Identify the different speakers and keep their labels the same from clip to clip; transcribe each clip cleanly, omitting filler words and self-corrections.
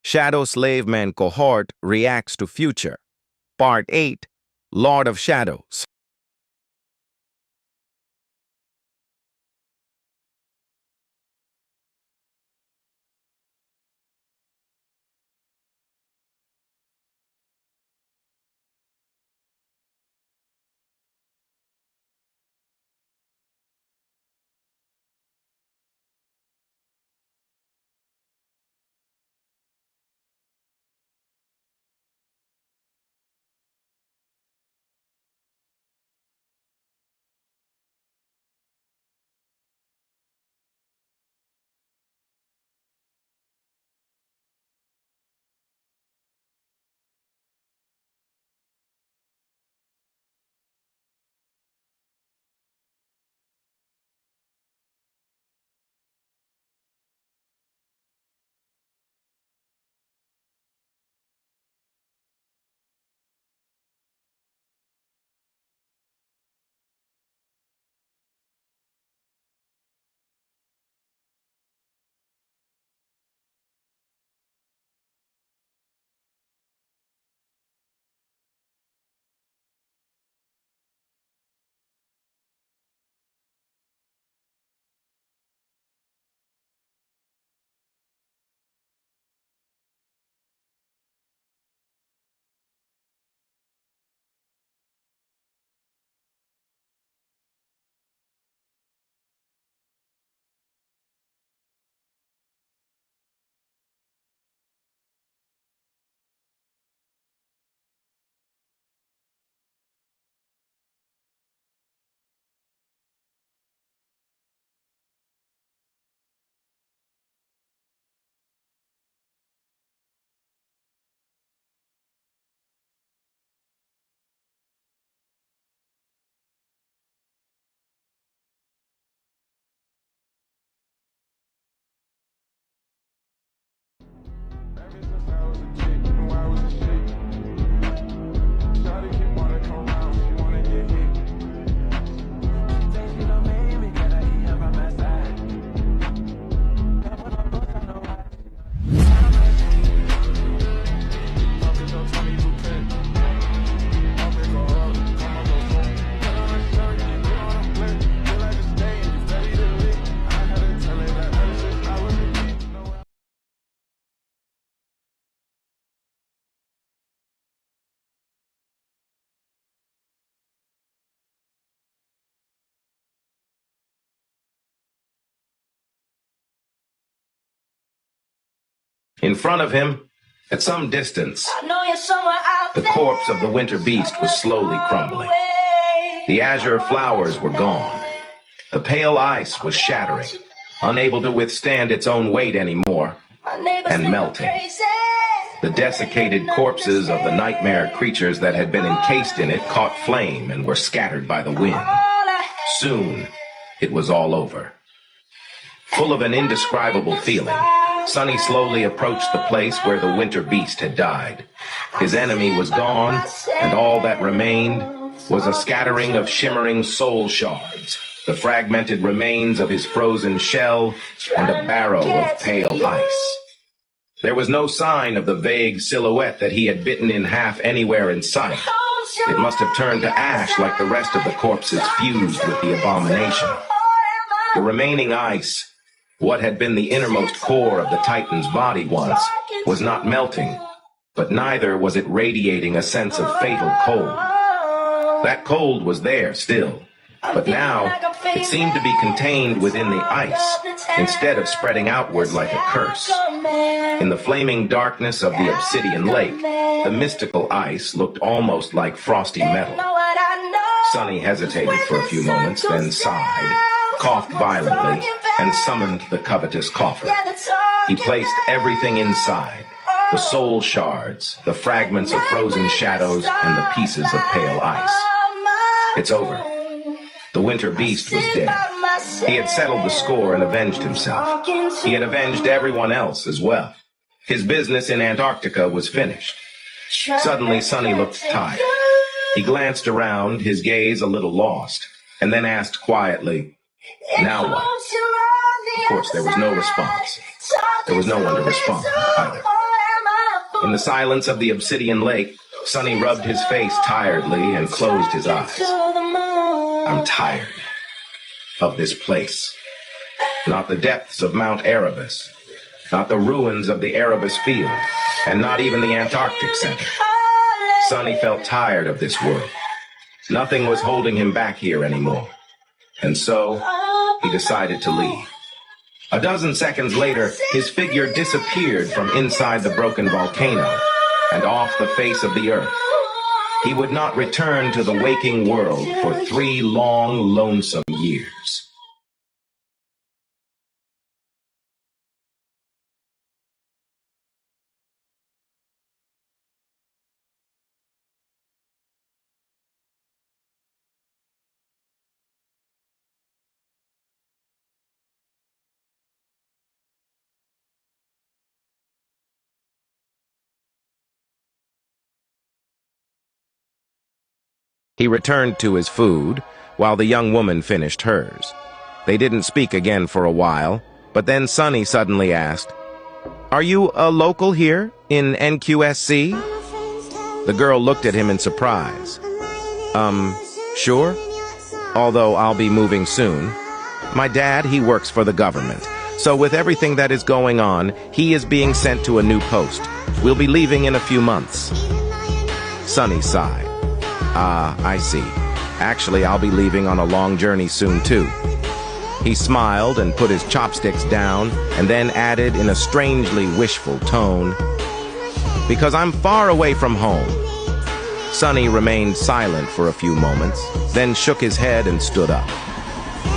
Speaker 1: Shadow Slave Man Cohort reacts to future. Part 8, Lord of Shadows. In front of him, at some distance, the corpse of the winter beast was slowly crumbling. The azure flowers were gone. The pale ice was shattering, unable to withstand its own weight anymore, and melting. The desiccated corpses of the nightmare creatures that had been encased in it caught flame and were scattered by the wind. Soon, it was all over. Full of an indescribable feeling, Sunny slowly approached the place where the winter beast had died. His enemy was gone, and all that remained was a scattering of shimmering soul shards, the fragmented remains of his frozen shell, and a barrow of pale ice. There was no sign of the vague silhouette that he had bitten in half anywhere in sight. It must have turned to ash like the rest of the corpses fused with the abomination. The remaining ice, what had been the innermost core of the Titan's body once, was not melting, but neither was it radiating a sense of fatal cold. That cold was there still, but now it seemed to be contained within the ice, instead of spreading outward like a curse. In the flaming darkness of the obsidian lake, the mystical ice looked almost like frosty metal. Sunny hesitated for a few moments, then sighed, coughed violently, and summoned the covetous cougher. He placed everything inside, the soul shards, the fragments of frozen shadows, and the pieces of pale ice. It's over. The winter beast was dead. He had settled the score and avenged himself. He had avenged everyone else as well. His business in Antarctica was finished. Suddenly, Sunny looked tired. He glanced around, his gaze a little lost, and then asked quietly, "Now what?" Of course, there was no response. There was no one to respond either. In the silence of the obsidian lake, Sunny rubbed his face tiredly and closed his eyes. I'm tired of this place. Not the depths of Mount Erebus, not the ruins of the Erebus Field, and not even the Antarctic Center. Sunny felt tired of this world. Nothing was holding him back here anymore. And so, he decided to leave. A dozen seconds later, his figure disappeared from inside the broken volcano and off the face of the earth. He would not return to the waking world for 3 long, lonesome years. He returned to his food, while the young woman finished hers. They didn't speak again for a while, but then Sunny suddenly asked, "Are you a local here, in NQSC?" The girl looked at him in surprise. Sure? Although I'll be moving soon. My dad, he works for the government, so with everything that is going on, he is being sent to a new post. We'll be leaving in a few months." Sunny sighed. I see. Actually, I'll be leaving on a long journey soon, too. He smiled and put his chopsticks down, and then added in a strangely wishful tone, "Because I'm far away from home." Sunny remained silent for a few moments, then shook his head and stood up.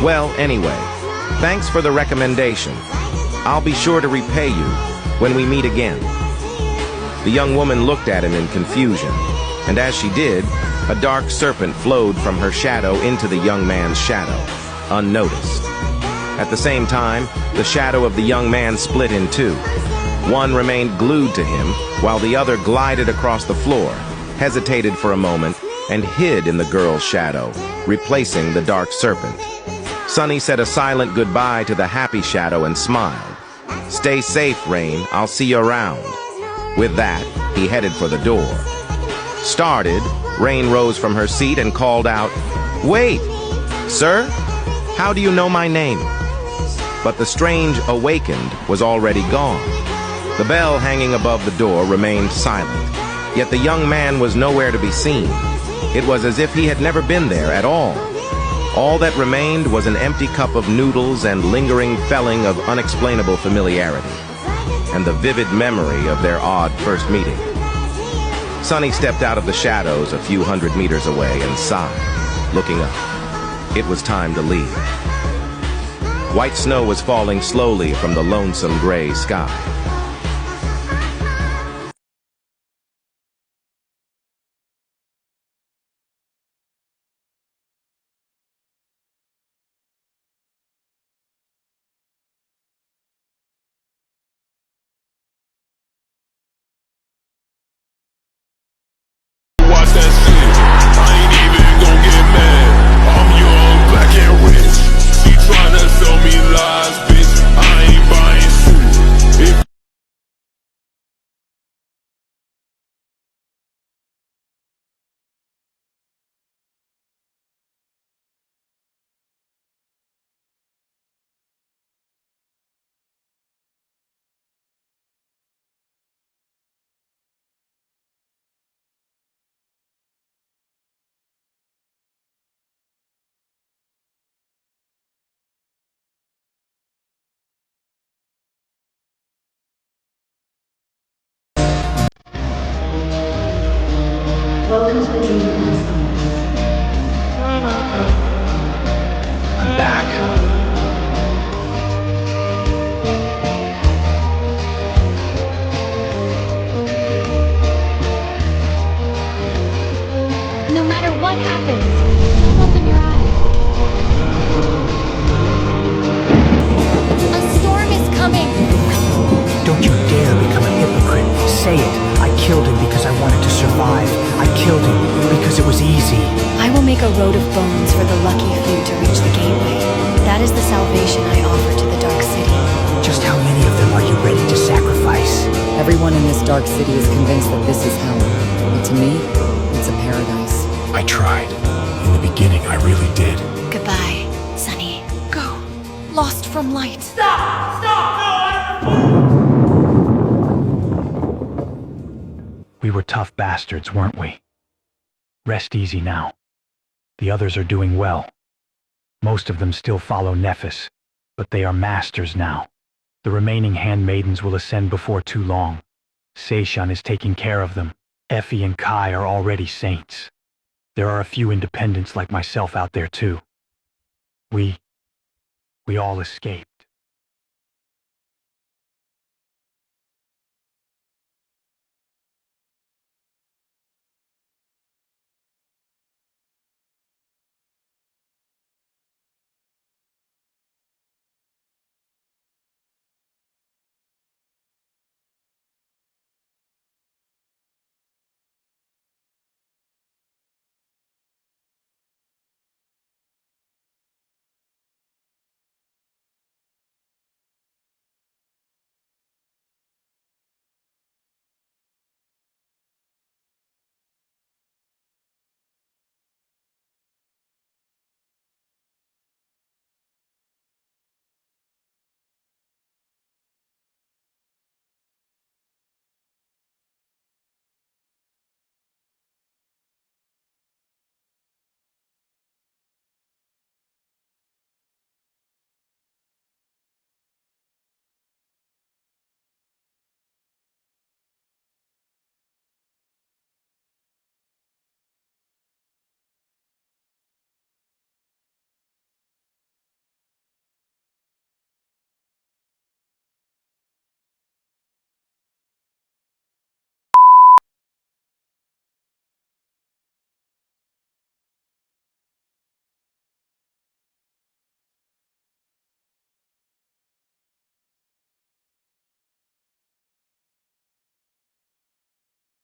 Speaker 1: "Well, anyway, thanks for the recommendation. I'll be sure to repay you when we meet again." The young woman looked at him in confusion, and as she did, a dark serpent flowed from her shadow into the young man's shadow, unnoticed. At the same time, the shadow of the young man split in two. One remained glued to him, while the other glided across the floor, hesitated for a moment, and hid in the girl's shadow, replacing the dark serpent. Sunny said a silent goodbye to the happy shadow and smiled. "Stay safe, Rain. I'll see you around." With that, he headed for the door. Startled, Rain rose from her seat and called out, "Wait! Sir? How do you know my name?" But the strange awakened was already gone. The bell hanging above the door remained silent, yet the young man was nowhere to be seen. It was as if he had never been there at all. All that remained was an empty cup of noodles and lingering felling of unexplainable familiarity, and the vivid memory of their odd first meeting. Sunny stepped out of the shadows a few hundred meters away and sighed, looking up. It was time to leave. White snow was falling slowly from the lonesome gray sky.
Speaker 2: Watch that shit. I ain't even gon' get mad. I'm young, black and rich. She tryna sell me lies, bitch. I ain't buying shit. If
Speaker 3: Welcome to the dream
Speaker 1: I'm back.
Speaker 4: No matter what happens, open your eyes. A storm is coming.
Speaker 5: Don't you dare become a hypocrite. Say it. I killed him because I wanted to survive. I killed him because it was easy.
Speaker 4: I will make a road of bones for the lucky few to reach the gateway. That is the salvation I offer to the Dark City.
Speaker 5: Just how many of them are you ready to sacrifice?
Speaker 6: Everyone in this dark city is convinced that this is hell. But to me, it's a paradise.
Speaker 7: I tried. In the beginning, I really did.
Speaker 4: Goodbye, Sunny. Go. Lost from light.
Speaker 5: We were tough bastards, weren't we? Rest easy now. The others are doing well. Most of them still follow Nephis, but they are masters now. The remaining handmaidens will ascend before too long. Seishan is taking care of them. Effie and Kai are already saints. There are a few independents like myself out there too. We all escaped.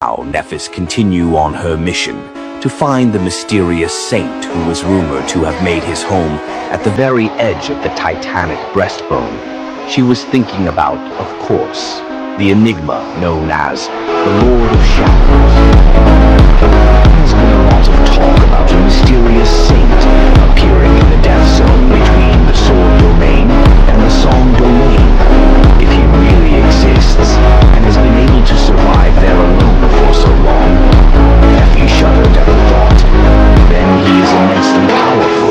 Speaker 8: Now Nephis continue on her mission to find the mysterious saint who was rumored to have made his home at the very edge of the titanic breastbone. She was thinking about, of course, the enigma known as the Lord of Shadows. There's been a lot of talk about a mysterious saint appearing in the death zone between the sword domain and the song domain. If he really exists and has been able to survive there alone for so long, Effie shuddered at the thought, then he is immensely powerful.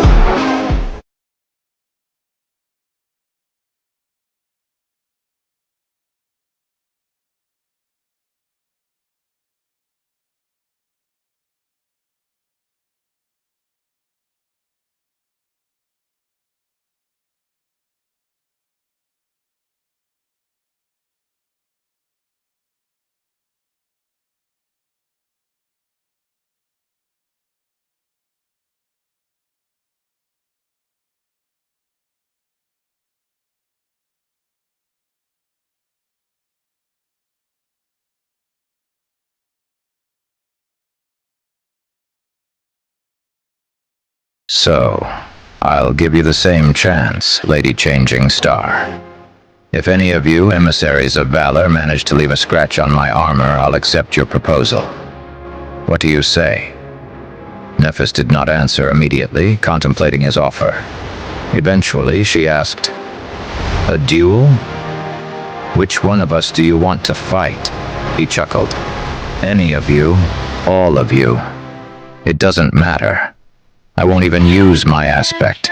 Speaker 1: So, I'll give you the same chance, Lady Changing Star. If any of you emissaries of valor manage to leave a scratch on my armor, I'll accept your proposal. What do you say? Nephis did not answer immediately, contemplating his offer. Eventually, she asked, "A duel? Which one of us do you want to fight?" He chuckled. "Any of you, all of you. It doesn't matter. I won't even use my aspect."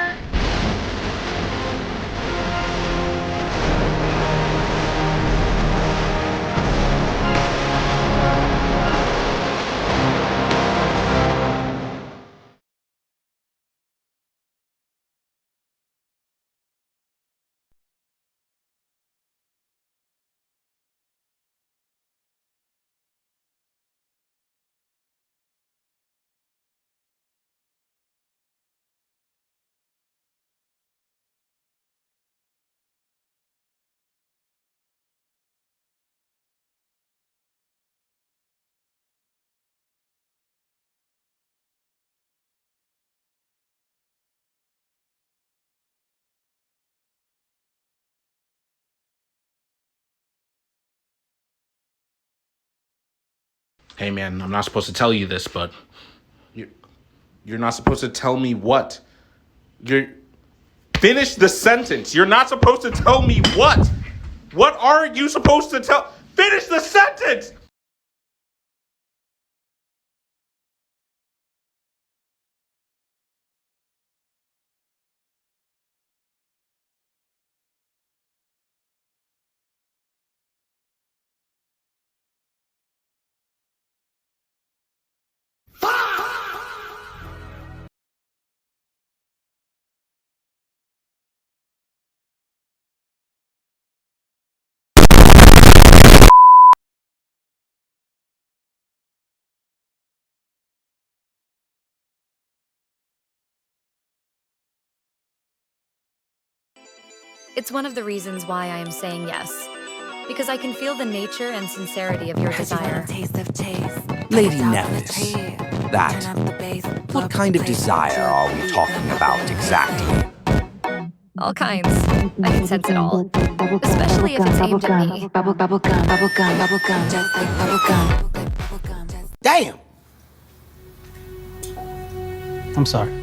Speaker 9: Hey man, I'm not supposed to tell you this, but you're not supposed to tell me what. Finish the sentence. You're not supposed to tell me what. What are you supposed to tell? Finish the sentence.
Speaker 10: It's one of the reasons why I am saying yes. Because I can feel the nature and sincerity of your desire.
Speaker 8: Lady Nephis, what kind of desire are we talking about exactly?
Speaker 10: All kinds. I can sense it all. Especially if it's aimed at me.
Speaker 3: Bubblegum, just like bubblegum.
Speaker 11: Damn!
Speaker 5: I'm sorry.